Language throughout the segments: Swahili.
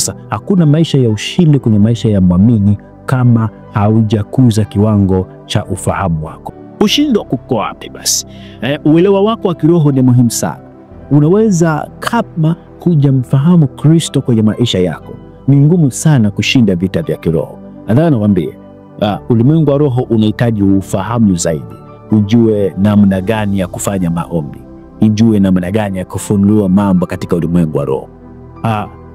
Sasa hakuna maisha ya ushindi kwenye maisha ya mwamini kama haujakuza kiwango cha ufahamu wako. Ushindi uko wapi basi? Uelewa wako wa kiroho ni muhimu sana. Unaweza kama hujamfahamu Kristo kwenye maisha yako, ni ngumu sana kushinda vita vya kiroho. Nataka niwaambie, ulimwengu wa roho unahitaji ufahamu zaidi. Ujue namna gani ya kufanya maombi, ujue namna gani ya kufunua mambo katika ulimwengu wa roho.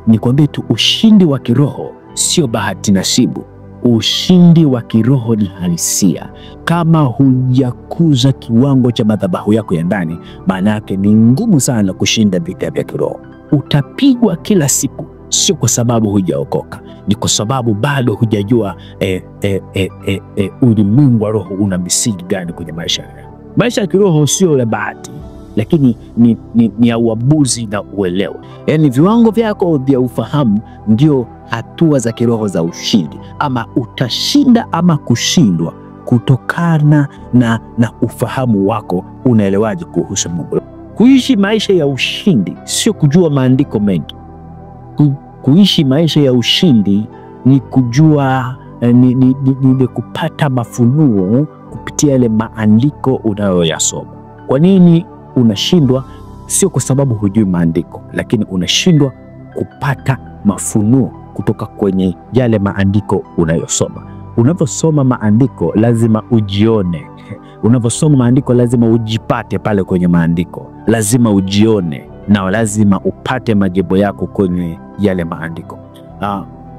Nikwambie tu, ushindi wa kiroho sio bahati nasibu. Ushindi wa kiroho ni halisia. Kama hujakuza kiwango cha madhabahu yako ya ndani, maana yake ni ngumu sana kushinda vita vya kiroho. Utapigwa kila siku, sio kwa sababu hujaokoka, ni kwa sababu bado hujajua ulimwengu wa roho una misingi gani kwenye maisha yako. Maisha ya kiroho sio la bahati, lakini ni ya uamuzi na uelewa. Yaani viwango vyako vya ufahamu ndio hatua za kiroho za ushindi. Ama utashinda ama kushindwa kutokana na ufahamu wako. Unaelewaje kuhusu Mungu? Kuishi maisha ya ushindi sio kujua maandiko mengi. Kuishi maisha ya ushindi ni kujua, ni kupata mafunuo kupitia yale maandiko unayoyasoma. Kwa nini unashindwa? Sio kwa sababu hujui maandiko, lakini unashindwa kupata mafunuo kutoka kwenye yale maandiko unayosoma. Unaposoma maandiko lazima ujione. Unaposoma maandiko lazima ujipate pale kwenye maandiko. Lazima ujione na lazima upate majibu yako kwenye yale maandiko.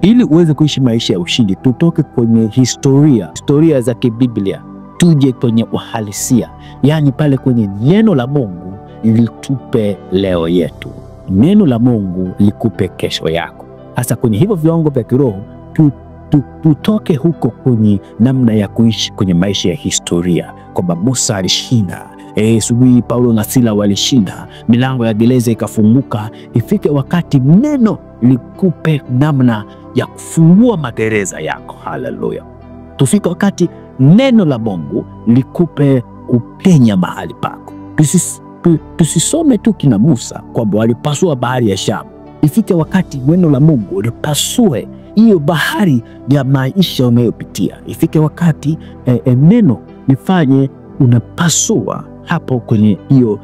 Ili uweze kuishi maisha ya ushindi, tutoke kwenye historia za kibiblia, tuje kwenye uhalisia. Yaani pale kwenye neno la Mungu litupe leo yetu. Neno la Mungu likupe kesho yako. Hasa kwenye hivyo viwango vya kiroho, tutoke huko kwenye namna ya kuishi kwenye maisha ya historia, kwamba Musa alishinda, asubuhi Paulo na Sila walishinda, milango ya gereza ikafunguka. Ifike wakati neno likupe namna ya kufungua magereza yako. Haleluya. Tufike wakati neno la Mungu likupe kupenya mahali pako. Tusisome tu kina Musa kwamba walipasua bahari ya Shamu. Ifike wakati neno la Mungu lipasue hiyo bahari ya maisha unayopitia. Ifike wakati neno lifanye unapasua hapo kwenye hiyo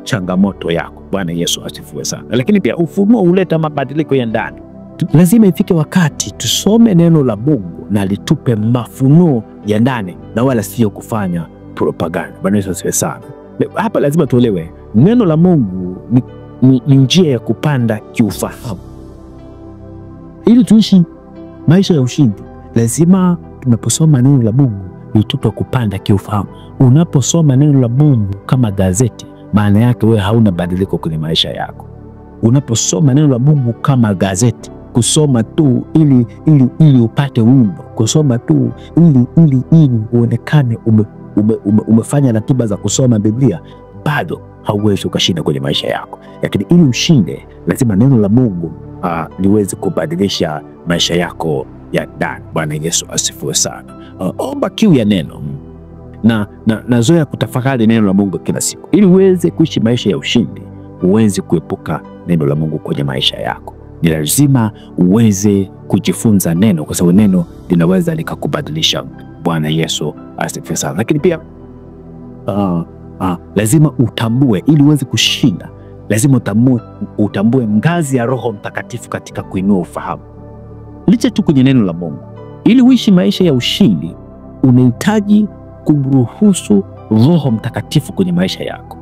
changamoto yako. Bwana Yesu asifiwe sana. Lakini pia ufunuo huleta mabadiliko ya ndani. Lazima ifike wakati tusome neno la Mungu na litupe mafunuo ya ndani, na wala sio kufanya propaganda. Bwana Yesu asifiwe sana. Hapa lazima tuelewe, neno la Mungu ni njia ya kupanda kiufahamu. Ili tuishi maisha ya ushindi, lazima tunaposoma neno la Mungu litupe kupanda kiufahamu. Unaposoma neno la Mungu kama gazeti, maana yake wewe hauna badiliko kwenye maisha yako. Unaposoma neno la Mungu kama gazeti, kusoma tu ili upate wimbo, kusoma tu ili uonekane umefanya ratiba za kusoma Biblia, bado hauwezi ukashinda kwenye maisha yako. Lakini ili ushinde, lazima neno la Mungu liweze kubadilisha maisha yako ya ndani. Bwana Yesu asifiwe sana. Omba kiu ya neno na zoea kutafakari neno la Mungu kila siku, ili uweze kuishi maisha ya ushindi. Uweze kuepuka neno la Mungu kwenye maisha yako. Ni lazima uweze kujifunza neno, kwa sababu neno linaweza likakubadilisha. Bwana Yesu asifiwe sana. Lakini pia lazima utambue, ili uweze kushinda, lazima utambue ngazi ya Roho Mtakatifu katika kuinua ufahamu. Licha tu kwenye neno la Mungu, ili uishi maisha ya ushindi, unahitaji kumruhusu Roho Mtakatifu kwenye maisha yako.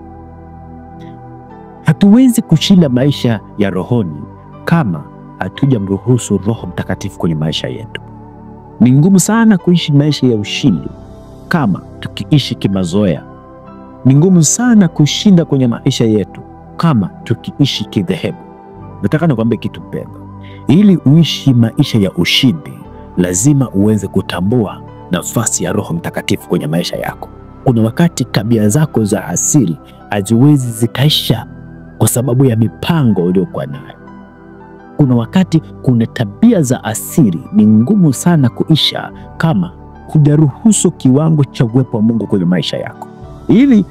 Hatuwezi kushinda maisha ya rohoni kama hatujamruhusu Roho Mtakatifu kwenye maisha yetu. Ni ngumu sana kuishi maisha ya ushindi kama tukiishi kimazoea. Ni ngumu sana kushinda kwenye maisha yetu kama tukiishi kidhehebu. Nataka nikwambie kitu mpendwa. Ili uishi maisha ya ushindi, lazima uweze kutambua nafasi ya Roho Mtakatifu kwenye maisha yako. Kuna wakati tabia zako za asili haziwezi zikaisha kwa sababu ya mipango uliyokuwa nayo. Kuna wakati kuna tabia za asili ni ngumu sana kuisha kama hujaruhusu kiwango cha uwepo wa Mungu kwenye maisha yako. Ili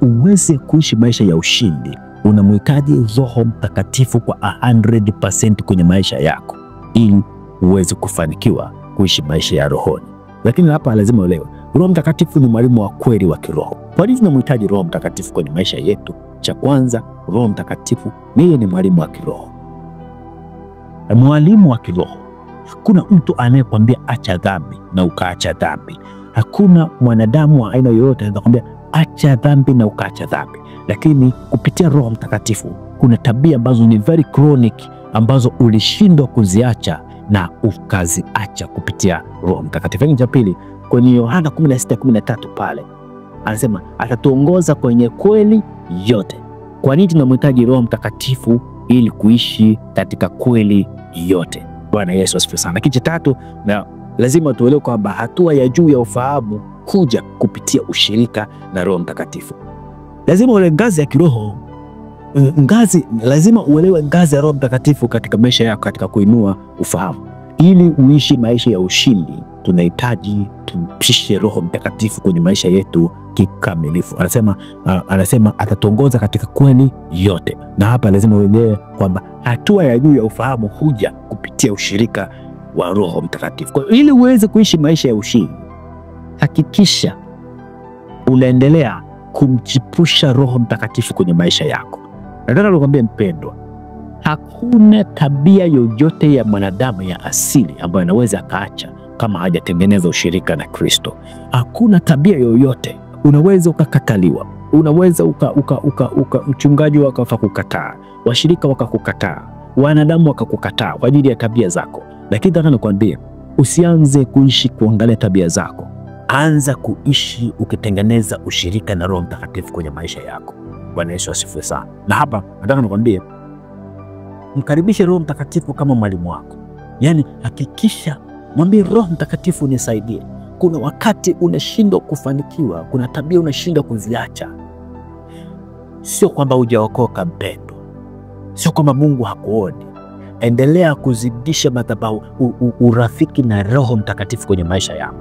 uweze kuishi maisha ya ushindi, unamhitaji Roho Mtakatifu kwa 100% kwenye maisha yako ili uweze kufanikiwa kuishi maisha ya rohoni. Lakini hapa lazima uelewe, Roho Mtakatifu ni mwalimu wa kweli wa kiroho. Kwa nini tunamhitaji Roho Mtakatifu kwenye maisha yetu? Cha kwanza, Roho Mtakatifu yeye ni mwalimu wa kiroho. Mwalimu wa kiroho. Hakuna mtu anayekwambia acha dhambi na ukaacha dhambi. Hakuna mwanadamu wa aina yoyote anayekwambia acha dhambi na ukaacha dhambi. Lakini kupitia Roho Mtakatifu kuna tabia ambazo ni very chronic ambazo ulishindwa kuziacha na ukaziacha kupitia Roho Mtakatifu. Cha pili, kwenye Yohana 16:13 pale anasema atatuongoza kwenye kweli yote. Kwa nini tunamhitaji Roho Mtakatifu? Ili kuishi katika kweli yote. Bwana Yesu asifiwe sana. Kitu cha tatu, na lazima tuelewe kwamba hatua ya juu ya ufahamu kuja kupitia ushirika na Roho Mtakatifu. Lazima uelewe ngazi ya kiroho, lazima uelewe ngazi ya Roho Mtakatifu katika maisha yako, katika kuinua ufahamu. Ili uishi maisha ya ushindi, tunahitaji tumpishe Roho Mtakatifu kwenye maisha yetu kikamilifu. Anasema atatuongoza katika kweli yote. Na hapa lazima uelewe kwamba hatua ya juu ya ufahamu huja kupitia ushirika wa Roho Mtakatifu. Kwa ili uweze kuishi maisha ya ushindi, hakikisha unaendelea kumchipusha Roho Mtakatifu kwenye maisha yako. Nataka nikwambie mpendwa, hakuna tabia yoyote ya mwanadamu ya asili ambayo anaweza akaacha kama hajatengeneza ushirika na Kristo. Hakuna tabia yoyote. Unaweza ukakataliwa, unaweza mchungaji wakakukataa, washirika wakakukataa, wanadamu wakakukataa kwa ajili ya tabia zako. Lakini nataka nikwambie, usianze kuishi kuangalia tabia zako. Anza kuishi ukitengeneza ushirika na Roho Mtakatifu kwenye maisha yako. Bwana Yesu asifiwe sana. Na hapa nataka nikwambie, mkaribishe Roho Mtakatifu kama mwalimu wako. Yaani hakikisha mwambie Roho Mtakatifu nisaidie. Kuna wakati unashindwa kufanikiwa, kuna tabia unashindwa kuziacha. Sio kwamba hujaokoka mpendwa. Sio kwamba Mungu hakuoni. Endelea kuzidisha madhabahu urafiki na Roho Mtakatifu kwenye maisha yako.